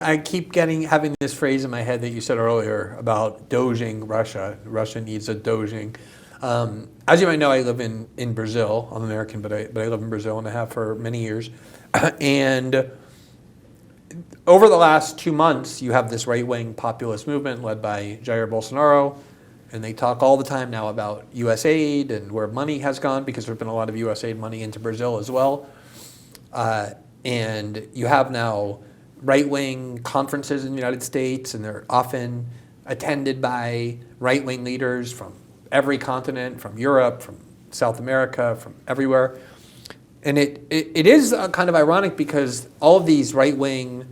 I keep having this phrase in my head that you said earlier about doging Russia. Russia needs a doging. As you might know, I live in Brazil. I'm American, but I live in Brazil and I have for many years. And over the last 2 months, you have this right-wing populist movement led by Jair Bolsonaro, and they talk all the time now about U.S. aid and where money has gone, because there's been a lot of U.S. aid money into Brazil as well. And you have now right-wing conferences in the United States, and they're often attended by right-wing leaders from every continent, from Europe, from South America, from everywhere. And it is kind of ironic because all of these right-wing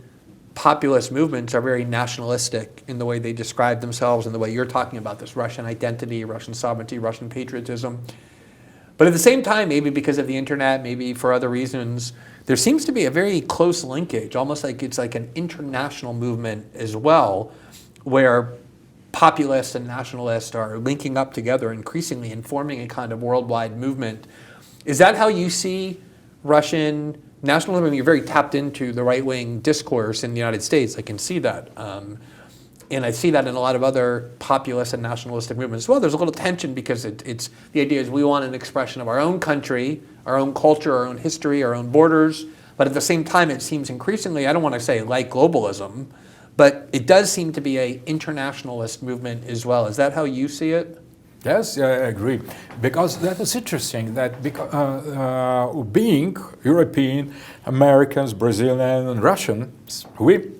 populist movements are very nationalistic in the way they describe themselves and the way you're talking about this Russian identity, Russian sovereignty, Russian patriotism. But at the same time, maybe because of the internet, maybe for other reasons, there seems to be a very close linkage, almost like it's like an international movement as well, where populists and nationalists are linking up together increasingly and forming a kind of worldwide movement. Is that how you see Russian nationalism? You're very tapped into the right-wing discourse in the United States. I can see that. And I see that in a lot of other populist and nationalistic movements as well. There's a little tension because it's the idea is we want an expression of our own country, our own culture, our own history, our own borders. But at the same time, it seems increasingly, I don't want to say like globalism, but it does seem to be an internationalist movement as well. Is that how you see it? Yes, I agree. Because that is interesting that being European, Americans, Brazilian, and Russians, we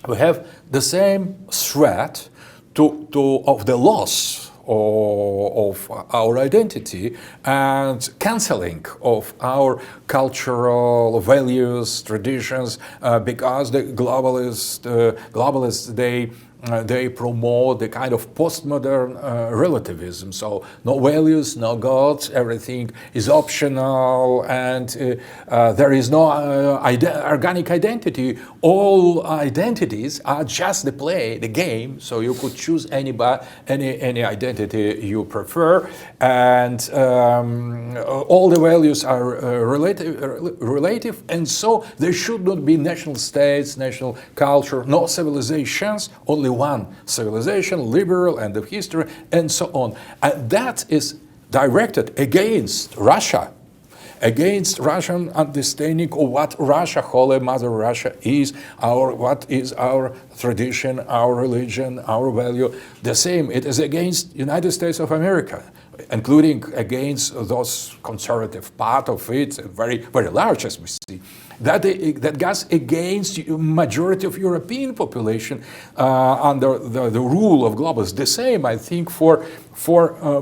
have the same threat of the loss of our identity and cancelling of our cultural values, traditions, because the globalists they promote the kind of postmodern relativism. So no values, no gods, everything is optional, and there is no organic identity. All identities are just the game. So you could choose any identity you prefer, and all the values are relative, and so there should not be national states, national culture, no civilizations, only one civilization, liberal, end of history, and so on. And that is directed against Russia, against Russian understanding of what Russia, Holy Mother Russia, is, what is our tradition, our religion, our value. The same, it is against United States of America, including against those conservative part of it, very, very large as we see. That goes against majority of European population under the rule of globalists. The same, I think, for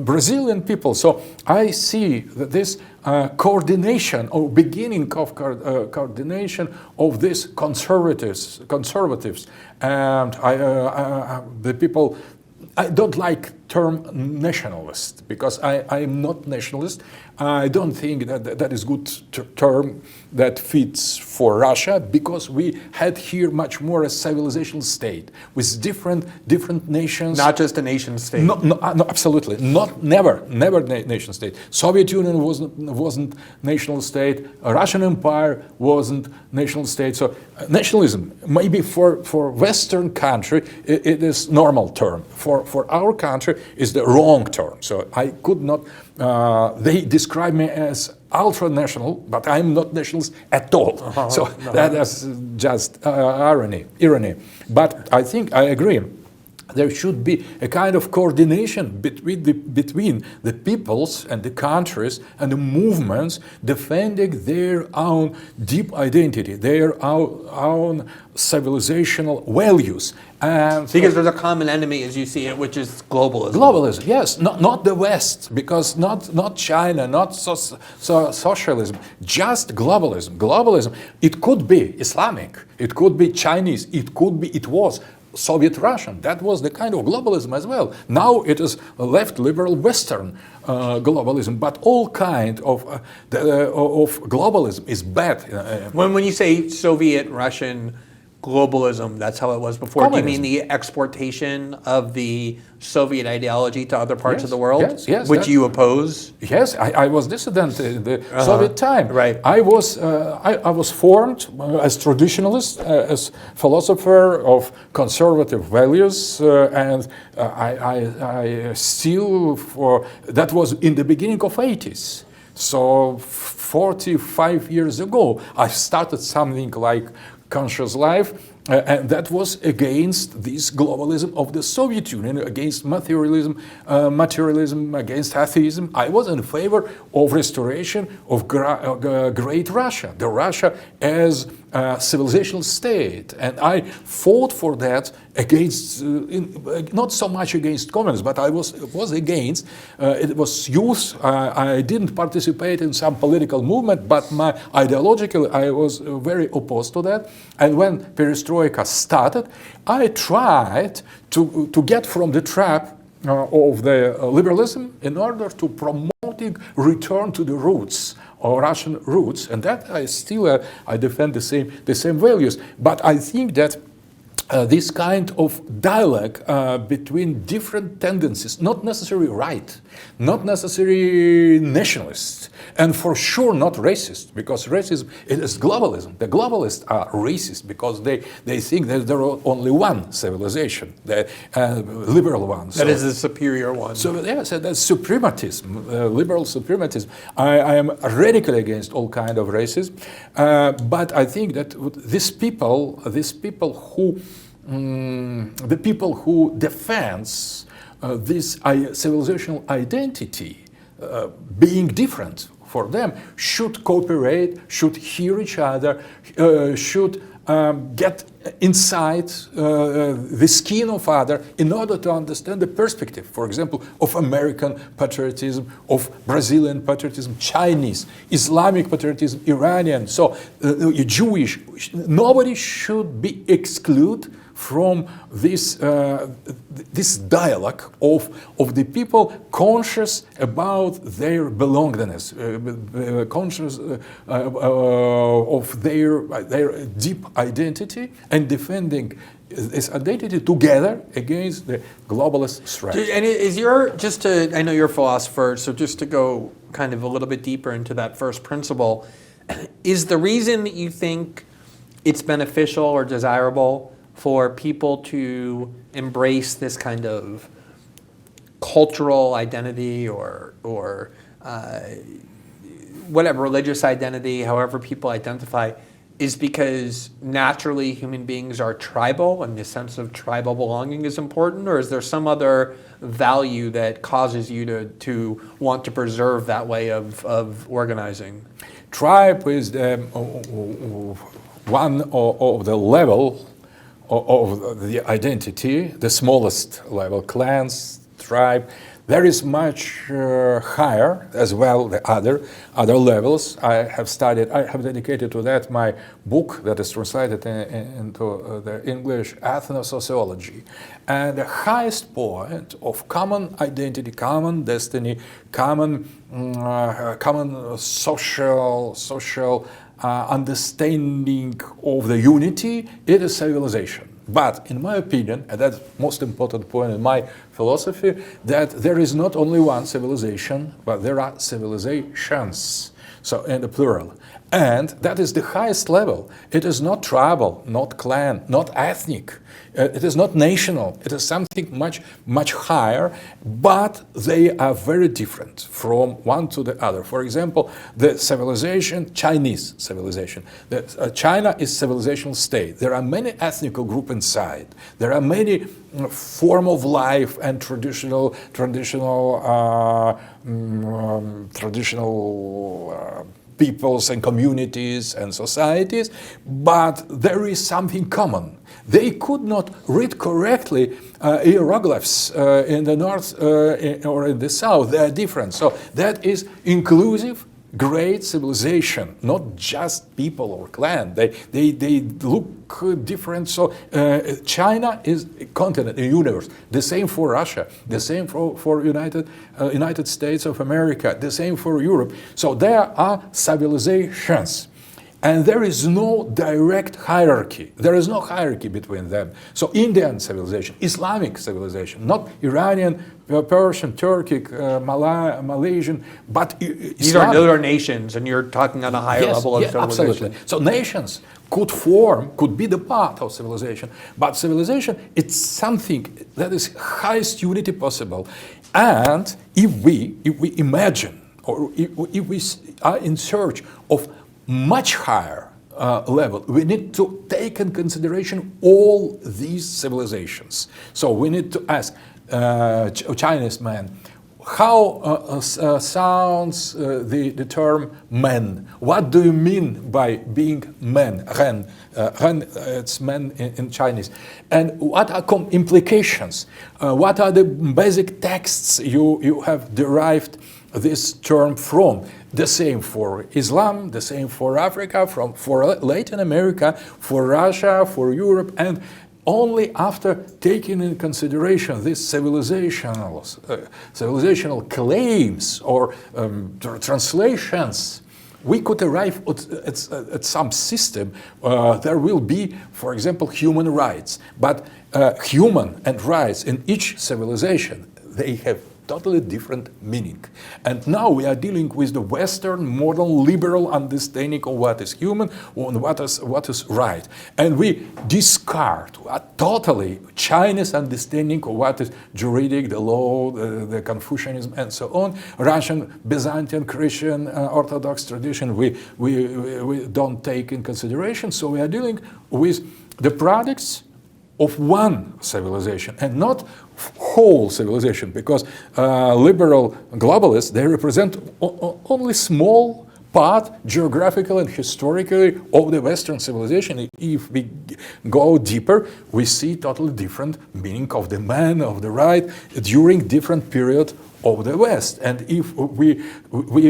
Brazilian people. So I see that this coordination or beginning of coordination of these conservatives, and the people. I don't like term nationalist because I am not nationalist. I don't think that is good term that fits for Russia, because we had here much more a civilizational state with different nations. Not just a nation state. No, absolutely never nation state. Soviet Union wasn't national state. Russian Empire wasn't national state. So nationalism maybe for Western country it is normal term. For our country is the wrong term. So I could not. They describe me as ultra-national, but I'm not nationalist at all. So that is just irony. But I think I agree. There should be a kind of coordination between the peoples and the countries and the movements defending their own deep identity, their own civilizational values. And because there's a common enemy, as you see it, which is globalism. Globalism, yes, not the West, because not China, not socialism, just globalism. Globalism, it could be Islamic, it could be Chinese, it was Soviet Russian. That was the kind of globalism as well. Now it is left liberal Western globalism, but all kind of globalism is bad. When you say Soviet Russian, globalism. That's how it was before. Communism. Do you mean the exportation of the Soviet ideology to other parts Yes, of the world? yes, yes, which that- you oppose? Yes, I was dissident in the Soviet time. Right. I was formed as traditionalist, as philosopher of conservative values, and I still that was in the beginning of 80s. So 45 years ago, I started something like Conscious Life, and that was against this globalism of the Soviet Union, against materialism, against atheism. I was in favor of restoration of great Russia, the Russia as a civilizational state, and I fought for that against, not so much against communism, but I was against. It was youth. I didn't participate in some political movement, but ideologically I was very opposed to that. And when perestroika started, I tried to get from the trap of the liberalism in order to promoting return to the roots, or Russian roots, and that I still I defend the same values. But I think that this kind of dialogue between different tendencies, not necessarily right, not necessarily nationalist, and for sure not racist, because racism is globalism. The globalists are racist because they think that there are only one civilization, the liberal one. That is the superior one. So yes, that's suprematism, liberal suprematism. I am radically against all kind of racism, but I think that these people who the people who defends this civilizational identity being different for them should cooperate, should hear each other, should get inside the skin of other in order to understand the perspective, for example, of American patriotism, of Brazilian patriotism, Chinese, Islamic patriotism, Iranian, so Jewish. Nobody should be excluded from this this dialogue of the people conscious about their belongingness, conscious of their deep identity, and defending this identity together against the globalist threat. And is your, just to, I know you're a philosopher, so just to go kind of a little bit deeper into that first principle, is the reason that you think it's beneficial or desirable for people to embrace this kind of cultural identity or whatever, religious identity, however people identify, is because naturally human beings are tribal and the sense of tribal belonging is important? Or is there some other value that causes you to want to preserve that way of organizing? Tribe is one of the level of the identity, the smallest level, clans, tribe. There is much higher as well, the other levels. I have dedicated to that my book that is translated into the English, Ethno-sociology. And the highest point of common identity, common destiny, common social understanding of the unity, it is civilization. But in my opinion, and that's the most important point in my philosophy, that there is not only one civilization, but there are civilizations, so in the plural. And that is the highest level. It is not tribal, not clan, not ethnic. It is not national. It is something much higher, but they are very different from one to the other. For example, the civilization, Chinese civilization. China is civilizational state. There are many ethnical groups inside. There are many form of life and traditional peoples and communities and societies, but there is something common. They could not read correctly hieroglyphs in the north or in the south. They are different. So that is inclusive, great civilization, not just people or clan. They look different. So China is a continent, a universe. The same for Russia. The same for United States of America. The same for Europe. So there are civilizations. And there is no direct hierarchy. There is no hierarchy between them. So Indian civilization, Islamic civilization, not Iranian, Persian, Turkic, Malaysian, but these are nations, and you're talking on a higher level of civilization. Absolutely. So nations could be the part of civilization, but civilization, it's something that is highest unity possible. And if we imagine, or if we are in search of much higher level, we need to take in consideration all these civilizations. So we need to ask Chinese man, how sounds the term man? What do you mean by being man? Ren, it's man in Chinese. And what are implications? What are the basic texts you have derived this term from? The same for Islam, the same for Africa, for Latin America, for Russia, for Europe, and only after taking in consideration these civilizational claims or translations, we could arrive at some system. There will be, for example, human rights, but human and rights in each civilization, they have totally different meaning. And now we are dealing with the Western, modern, liberal understanding of what is human and what is right. And we discard totally Chinese understanding of what is juridic, the law, the Confucianism, and so on. Russian, Byzantine, Christian, Orthodox tradition, we don't take in consideration. So we are dealing with the products of one civilization and not whole civilization, because liberal globalists, they represent only small part geographically and historically of the Western civilization. If we go deeper, we see totally different meaning of the man, of the right, during different period of the West. And if we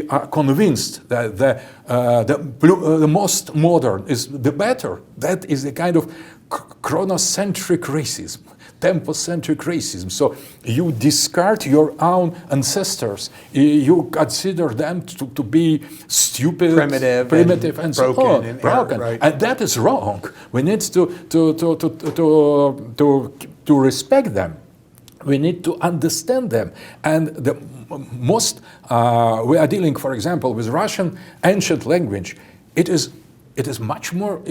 are convinced that the most modern is the better, that is a kind of chronocentric racism, tempocentric racism. So you discard your own ancestors. You consider them to be stupid, primitive, and so on, broken. Right. And that is wrong. We need to respect them. We need to understand them. And the most we are dealing, for example, with Russian ancient language. It is much more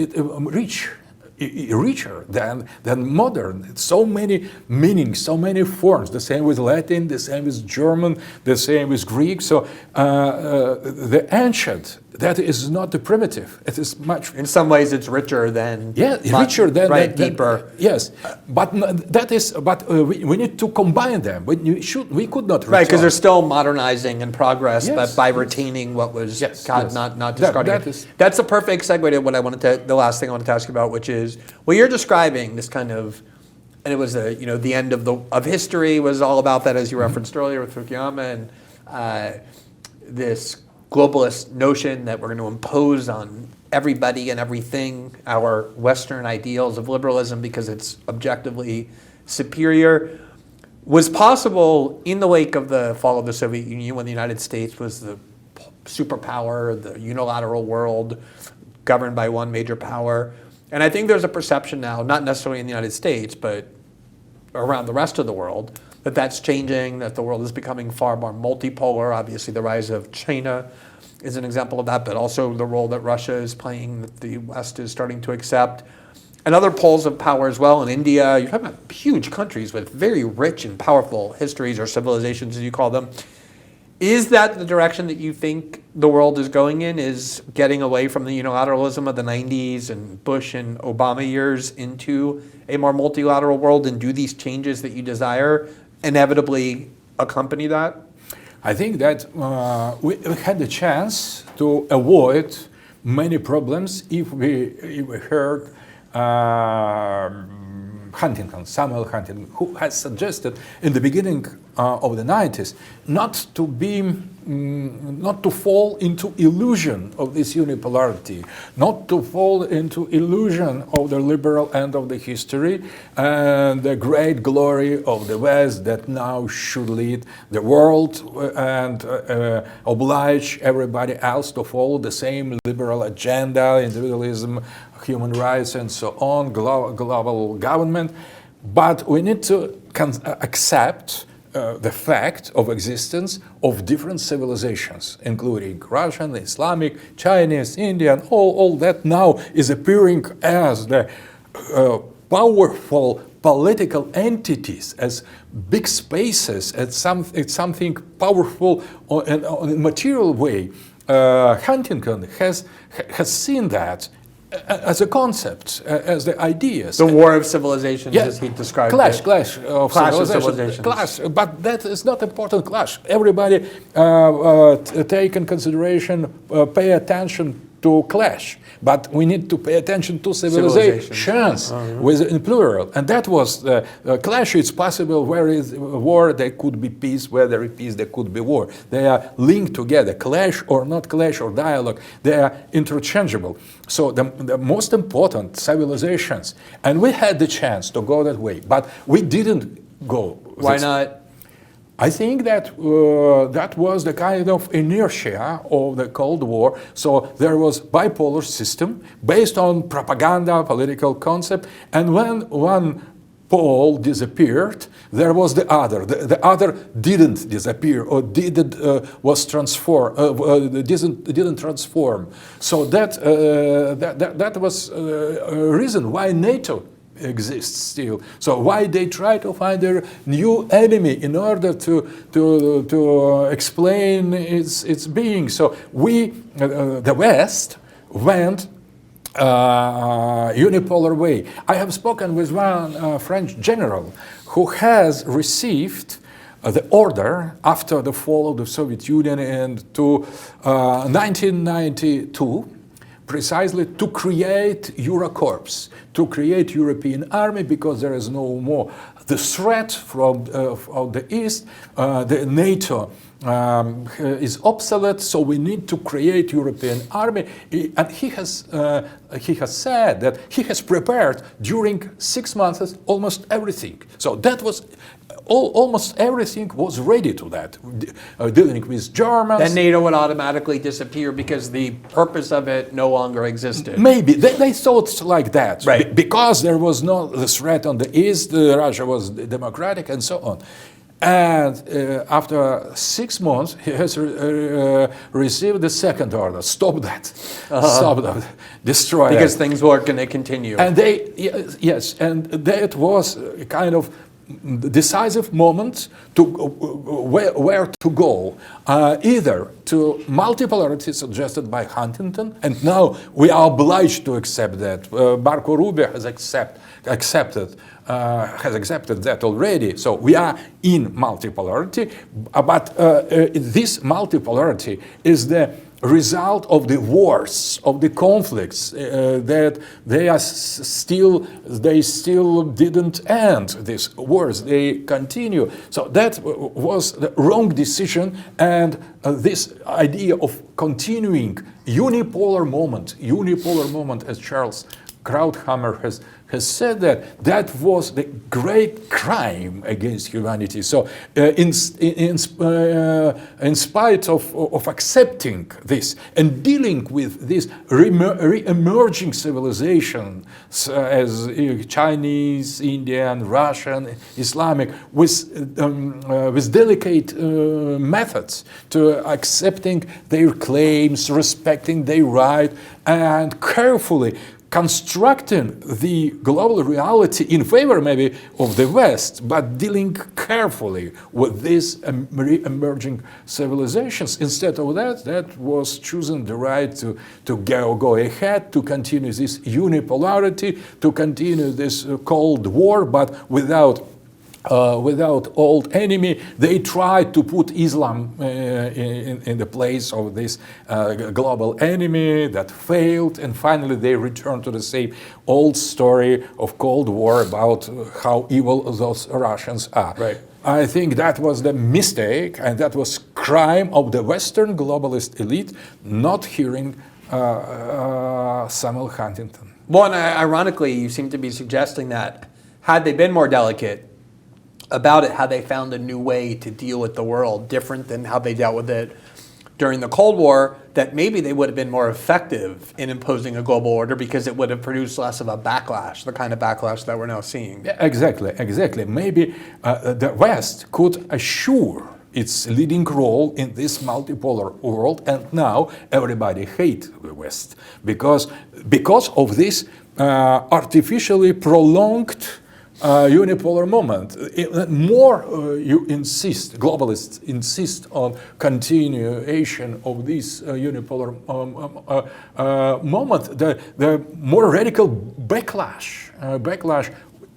richer than modern. So many meanings, so many forms. The same with Latin, the same with German, the same with Greek. So the ancient, that is not the primitive. It is much. In some ways, it's richer than. Yeah, richer than. Right, deeper. Yes, but that is. But we need to combine them. We could not. Right, because they're still modernizing in progress, but by retaining what was not discarding. That's a perfect segue to what I wanted to. The last thing I wanted to ask you about, which is what you're describing. This kind of, and it was the end of history was all about that, as you referenced earlier with Fukuyama, and this globalist notion that we're going to impose on everybody and everything our Western ideals of liberalism because it's objectively superior was possible in the wake of the fall of the Soviet Union, when the United States was the superpower, the unilateral world governed by one major power. And I think there's a perception now, not necessarily in the United States, but around the rest of the world, that that's changing, that the world is becoming far more multipolar. Obviously, the rise of China is an example of that, but also the role that Russia is playing, that the West is starting to accept. And other poles of power as well. In India, you're talking about huge countries with very rich and powerful histories, or civilizations as you call them. Is that the direction that you think the world is going in, is getting away from the unilateralism of the 90s and Bush and Obama years into a more multilateral world, and do these changes that you desire inevitably accompany that? I think that we had the chance to avoid many problems if we heard Samuel Huntington, who has suggested in the beginning of the 90s, not to fall into illusion of this unipolarity, not to fall into illusion of the liberal end of the history and the great glory of the West that now should lead the world and oblige everybody else to follow the same liberal agenda, individualism, human rights, and so on, global government. But we need to accept the fact of existence of different civilizations, including Russian, Islamic, Chinese, Indian, all that now is appearing as the powerful political entities, as big spaces, as something powerful in a material way. Huntington has seen that as a concept, as the ideas. The war of civilizations, as he described clash it. of civilizations. Clash, but that is not important clash. Everybody take in consideration, pay attention to clash. But we need to pay attention to civilizations in plural. And that was the clash. It's possible where is war, there could be peace. Where there is peace, there could be war. They are linked together. Clash or not clash or dialogue, they are interchangeable. So the most important civilizations, and we had the chance to go that way, but we didn't go. Why not? I think that that was the kind of inertia of the Cold War. So there was bipolar system based on propaganda, political concept, and when one pole disappeared, there was the other. The other didn't disappear or didn't didn't transform. So that was a reason why NATO exists still. So why they try to find a new enemy in order to explain its being. So we, the West, went unipolar way. I have spoken with one French general who has received the order after the fall of the Soviet Union and to 1992, precisely to create Eurocorps, to create European army, because there is no more the threat from the East. The NATO is obsolete, so we need to create European army. And he has said that he has prepared during 6 months almost everything. So that was almost everything was ready to that, dealing with Germans. Then NATO would automatically disappear because the purpose of it no longer existed. Maybe they thought like that, right? Because there was no the threat on the east, Russia was democratic, and so on. And after 6 months, he has received the second order: stop that, stop that, destroy that. Because things weren't going to continue. And and that was a kind of decisive moment to where to go, either to multipolarity suggested by Huntington, and now we are obliged to accept that. Marco Rubio has accepted that already. So we are in multipolarity, but this multipolarity is the result of the wars, of the conflicts that they still didn't end. These wars, they continue. So that was the wrong decision, and this idea of continuing unipolar moment, as Charles Krauthammer has said, that was the great crime against humanity. So in spite of accepting this and dealing with these re-emerging civilizations as Chinese, Indian, Russian, Islamic, with delicate methods to accepting their claims, respecting their right, and carefully constructing the global reality in favor maybe of the West, but dealing carefully with these emerging civilizations. Instead of that was choosing the right to go ahead, to continue this unipolarity, to continue this Cold War, but without without old enemy. They tried to put Islam in the place of this global enemy that failed, and finally they returned to the same old story of Cold War about how evil those Russians are. Right. I think that was the mistake, and that was crime of the Western globalist elite not hearing Samuel Huntington. Well, and ironically, you seem to be suggesting that had they been more delicate about it, how they found a new way to deal with the world, different than how they dealt with it during the Cold War, that maybe they would have been more effective in imposing a global order because it would have produced less of a backlash, the kind of backlash that we're now seeing. Yeah, exactly. Maybe the West could assure its leading role in this multipolar world, and now everybody hates the West because of this artificially prolonged unipolar moment. More you insist, globalists insist on continuation of this unipolar moment, the more radical backlash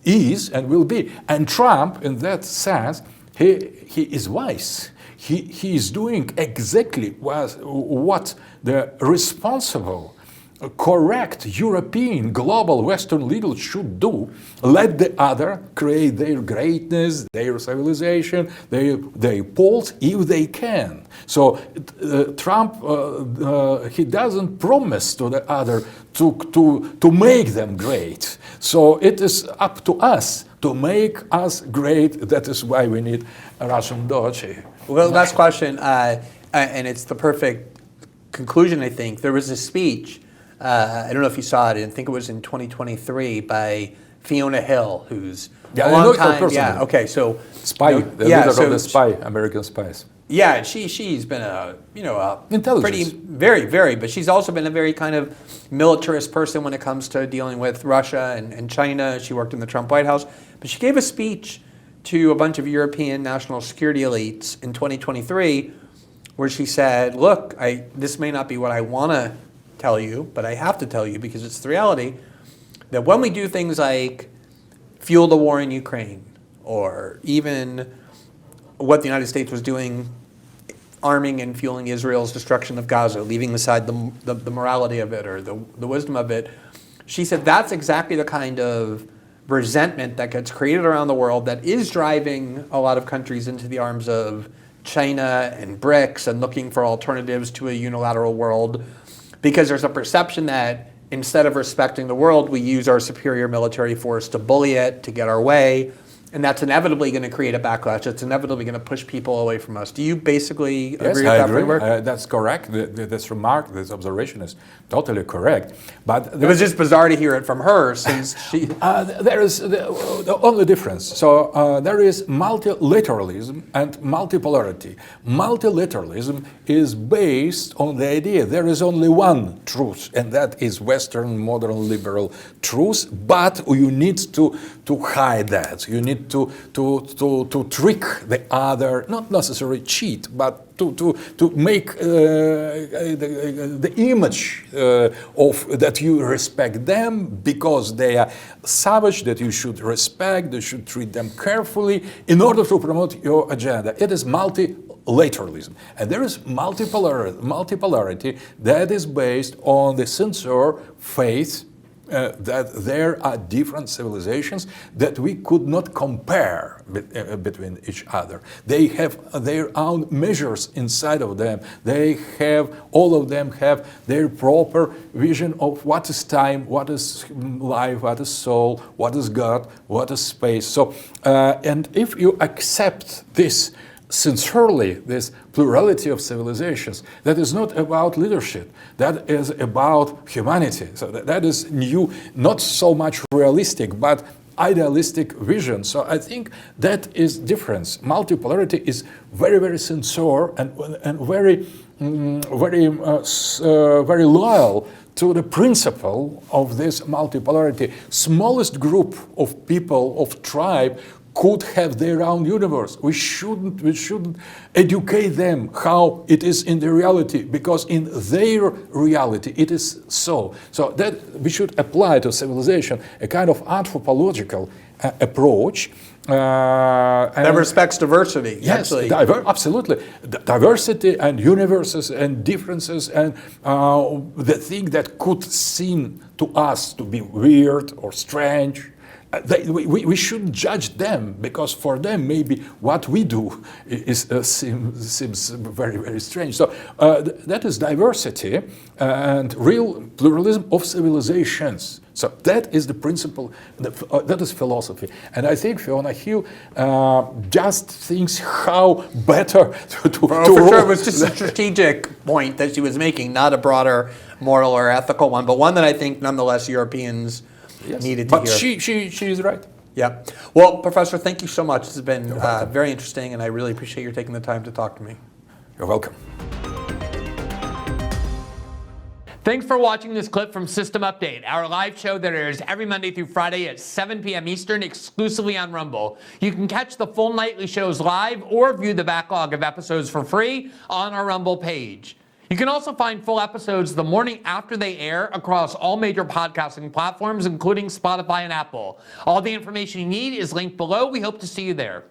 is and will be. And Trump, in that sense, he is wise. He is doing exactly what the responsible, correct European, global Western leaders should do. Let the other create their greatness, their civilization, their poles, if they can. So Trump, he doesn't promise to the other to make them great. So it is up to us to make us great. That is why we need a Russian Doge. Well, last question, and it's the perfect conclusion, I think. There was a speech, I don't know if you saw it, I think it was in 2023 by Fiona Hill, who's a long time. Yeah, okay, so spy, the leader of the spy, American spies. Yeah, she's been a pretty very, but she's also been a very kind of militarist person when it comes to dealing with Russia and China. She worked in the Trump White House, but she gave a speech to a bunch of European national security elites in 2023 where she said, look, this may not be what I want to tell you, but I have to tell you because it's the reality, that when we do things like fuel the war in Ukraine, or even what the United States was doing, arming and fueling Israel's destruction of Gaza, leaving aside the morality of it or the wisdom of it, she said that's exactly the kind of resentment that gets created around the world that is driving a lot of countries into the arms of China and BRICS and looking for alternatives to a unilateral world, because there's a perception that instead of respecting the world, we use our superior military force to bully it, to get our way. And that's inevitably going to create a backlash. It's inevitably going to push people away from us. Do you basically agree with that framework? That's correct. This remark, this observation is totally correct. But it was just bizarre to hear it from her, since she. There is the only difference. So there is multilateralism and multipolarity. Multilateralism is based on the idea there is only one truth, and that is Western modern liberal truth. But you need to hide that. You need to trick the other, not necessarily cheat, but to make the image of that you respect them because they are savage, that you should respect, you should treat them carefully in order to promote your agenda. It is multilateralism. And there is multipolarity that is based on the sincere faith that there are different civilizations that we could not compare between each other. They have their own measures inside of them. All of them have their proper vision of what is time, what is life, what is soul, what is God, what is space. So, and if you accept this sincerely, this plurality of civilizations, that is not about leadership, that is about humanity. So that is new, not so much realistic, but idealistic vision. So I think that is difference. Multipolarity is very, very sincere and very loyal to the principle of this multipolarity. Smallest group of people, of tribe, could have their own universe. We shouldn't educate them how it is in the reality, because in their reality it is so. So that we should apply to civilization a kind of anthropological approach That respects diversity. Yes, actually. Absolutely. Diversity and universes and differences and the thing that could seem to us to be weird or strange, we shouldn't judge them, because for them maybe what we do seems very, very strange. So that is diversity and real pluralism of civilizations. So that is the principle, that is philosophy. And I think Fiona Hill just thinks how better to For sure, it was just a strategic point that she was making, not a broader moral or ethical one, but one that I think nonetheless Europeans needed to hear. But she is right. Yeah. Well, Professor, thank you so much. This has been very interesting, and I really appreciate your taking the time to talk to me. You're welcome. Thanks for watching this clip from System Update, our live show that airs every Monday through Friday at 7 p.m. Eastern exclusively on Rumble. You can catch the full nightly shows live or view the backlog of episodes for free on our Rumble page. You can also find full episodes the morning after they air across all major podcasting platforms, including Spotify and Apple. All the information you need is linked below. We hope to see you there.